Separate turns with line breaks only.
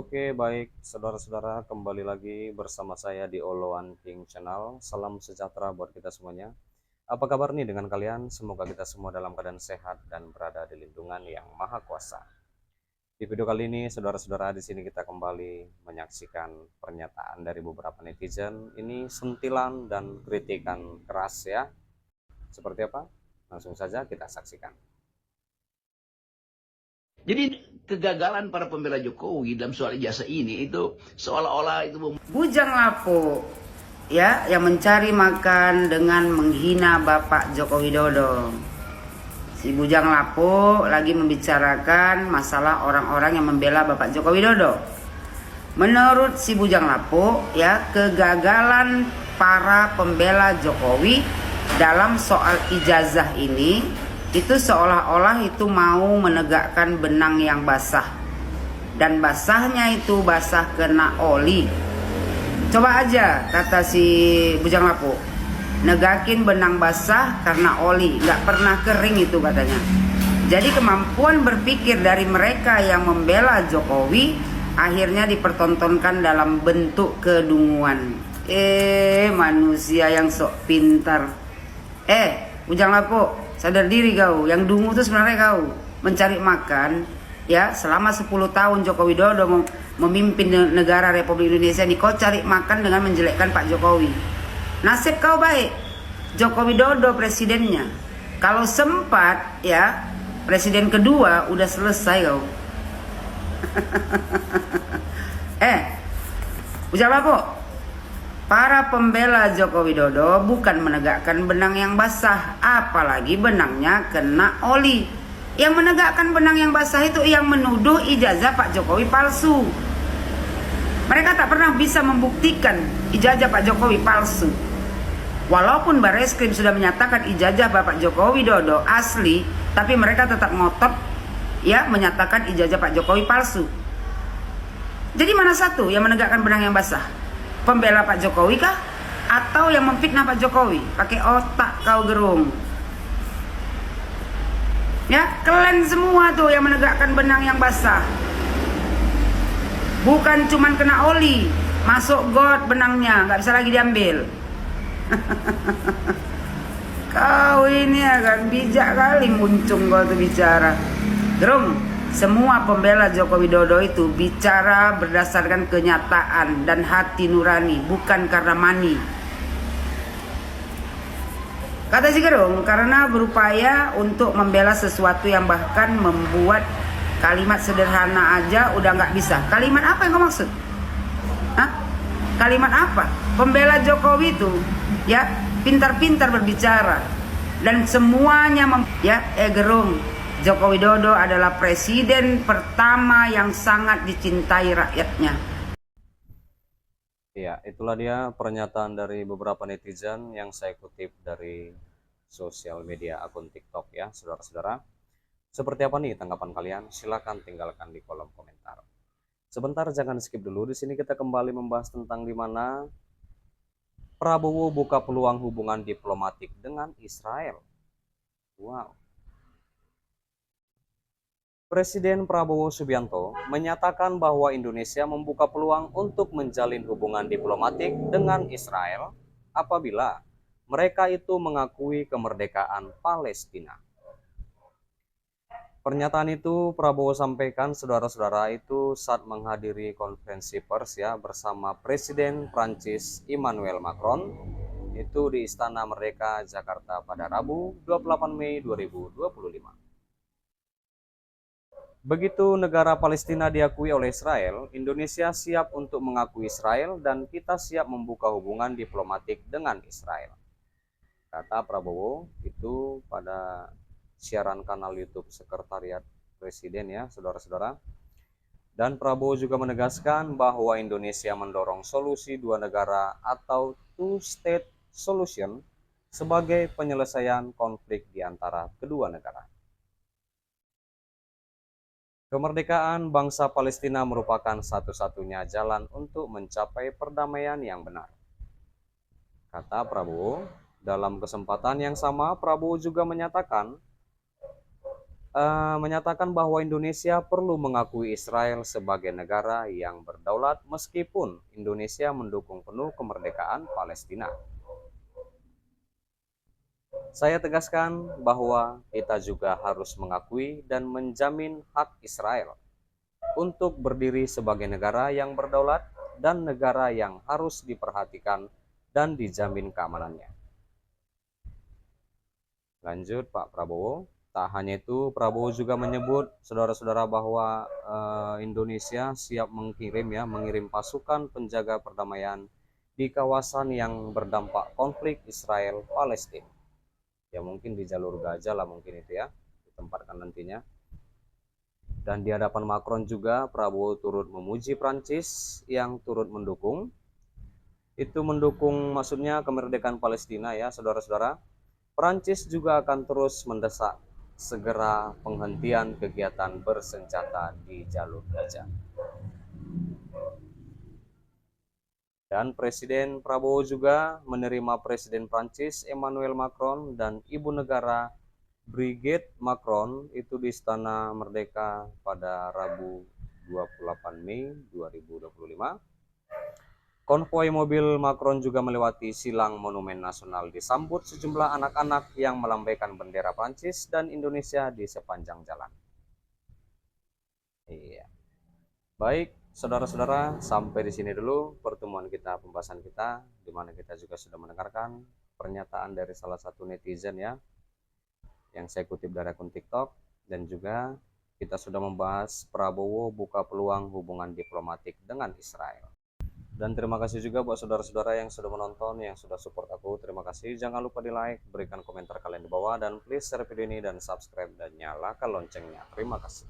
Oke, baik saudara-saudara, kembali lagi bersama saya di Oloan King Channel. Salam sejahtera buat kita semuanya. Apa kabar nih dengan kalian? Semoga kita semua dalam keadaan sehat dan berada di lindungan yang Maha Kuasa. Di video kali ini, saudara-saudara, di sini kita kembali menyaksikan pernyataan dari beberapa netizen. Ini sentilan dan kritikan keras ya. Seperti apa? Langsung saja kita saksikan.
Jadi kegagalan para pembela Jokowi dalam soal ijazah ini itu seolah-olah itu
Bujang Lapuk ya yang mencari makan dengan menghina Bapak Joko Widodo. Si Bujang Lapuk lagi membicarakan masalah orang-orang yang membela Bapak Joko Widodo. Menurut si Bujang Lapuk ya, kegagalan para pembela Jokowi dalam soal ijazah ini itu seolah-olah itu mau menegakkan benang yang basah, dan basahnya itu basah kena oli. Coba aja, kata si Bujang Lapuk, negakin benang basah karena oli, nggak pernah kering itu katanya. Jadi kemampuan berpikir dari mereka yang membela Jokowi akhirnya dipertontonkan dalam bentuk kedunguan. Manusia yang sok pintar. Bujang Lapuk, sadar diri kau, yang dungu itu sebenarnya kau mencari makan ya. Selama 10 tahun Joko Widodo memimpin negara Republik Indonesia ini, kau cari makan dengan menjelekkan Pak Jokowi. Nasib kau baik, Joko Widodo presidennya. Kalau sempat ya, presiden kedua udah selesai kau. Bujang Lapuk, para pembela Joko Widodo bukan menegakkan benang yang basah, apalagi benangnya kena oli. Yang menegakkan benang yang basah itu yang menuduh ijazah Pak Jokowi palsu. Mereka tak pernah bisa membuktikan ijazah Pak Jokowi palsu. Walaupun Barreskrim sudah menyatakan ijazah Bapak Joko Widodo asli, tapi mereka tetap ngotot ya menyatakan ijazah Pak Jokowi palsu. Jadi mana satu yang menegakkan benang yang basah? Pembela Pak Jokowi kah? Atau yang memfitnah Pak Jokowi? Pakai otak kau gerung. Ya, kalian semua tuh yang menegakkan benang yang basah. Bukan cuman kena oli, masuk got benangnya, nggak bisa lagi diambil. Kau ini agak bijak kali muncung kau tuh bicara. Gerung, semua pembela Joko Widodo itu bicara berdasarkan kenyataan dan hati nurani, bukan karena money. Kata si Gerung, karena berupaya untuk membela sesuatu yang bahkan membuat kalimat sederhana aja udah nggak bisa. Kalimat apa yang kau maksud? Hah? Kalimat apa? Pembela Jokowi itu ya pintar-pintar berbicara dan semuanya Gerung, Joko Widodo adalah presiden pertama yang sangat dicintai rakyatnya.
Ya, itulah dia pernyataan dari beberapa netizen yang saya kutip dari sosial media akun TikTok ya, saudara-saudara. Seperti apa nih tanggapan kalian? Silahkan tinggalkan di kolom komentar. Sebentar, jangan skip dulu. Di sini kita kembali membahas tentang di mana Prabowo buka peluang hubungan diplomatik dengan Israel. Wow. Presiden Prabowo Subianto menyatakan bahwa Indonesia membuka peluang untuk menjalin hubungan diplomatik dengan Israel apabila mereka itu mengakui kemerdekaan Palestina. Pernyataan itu Prabowo sampaikan, saudara-saudara, itu saat menghadiri konferensi pers ya bersama Presiden Prancis Emmanuel Macron itu di Istana Merdeka Jakarta pada Rabu 28 Mei 2025. Begitu negara Palestina diakui oleh Israel, Indonesia siap untuk mengakui Israel dan kita siap membuka hubungan diplomatik dengan Israel, kata Prabowo itu pada siaran kanal YouTube Sekretariat Presiden ya, saudara-saudara. Dan Prabowo juga menegaskan bahwa Indonesia mendorong solusi dua negara atau two-state solution sebagai penyelesaian konflik di antara kedua negara. Kemerdekaan bangsa Palestina merupakan satu-satunya jalan untuk mencapai perdamaian yang benar, kata Prabowo. Dalam kesempatan yang sama, Prabowo juga menyatakan menyatakan bahwa Indonesia perlu mengakui Israel sebagai negara yang berdaulat meskipun Indonesia mendukung penuh kemerdekaan Palestina. Saya tegaskan bahwa kita juga harus mengakui dan menjamin hak Israel untuk berdiri sebagai negara yang berdaulat dan negara yang harus diperhatikan dan dijamin keamanannya. Lanjut Pak Prabowo. Tak hanya itu, Prabowo juga menyebut saudara-saudara bahwa Indonesia siap mengirim pasukan penjaga perdamaian di kawasan yang berdampak konflik Israel-Palestina. Ya mungkin di jalur Gaza lah mungkin itu ya, ditempatkan nantinya. Dan di hadapan Macron juga Prabowo turut memuji Prancis yang turut mendukung. Itu mendukung maksudnya kemerdekaan Palestina ya saudara-saudara. Prancis juga akan terus mendesak segera penghentian kegiatan bersenjata di jalur Gaza. Dan Presiden Prabowo juga menerima Presiden Prancis Emmanuel Macron dan Ibu Negara Brigitte Macron itu di Istana Merdeka pada Rabu 28 Mei 2025. Konvoi mobil Macron juga melewati silang Monumen Nasional disambut sejumlah anak-anak yang melambaikan bendera Prancis dan Indonesia di sepanjang jalan. Iya. Baik, saudara-saudara, sampai di sini dulu pertemuan kita, pembahasan kita, di mana kita juga sudah mendengarkan pernyataan dari salah satu netizen ya, yang saya kutip dari akun TikTok, dan juga kita sudah membahas Prabowo buka peluang hubungan diplomatik dengan Israel. Dan terima kasih juga buat saudara-saudara yang sudah menonton, yang sudah support aku. Terima kasih. Jangan lupa di like, berikan komentar kalian di bawah, dan please share video ini dan subscribe dan nyalakan loncengnya. Terima kasih.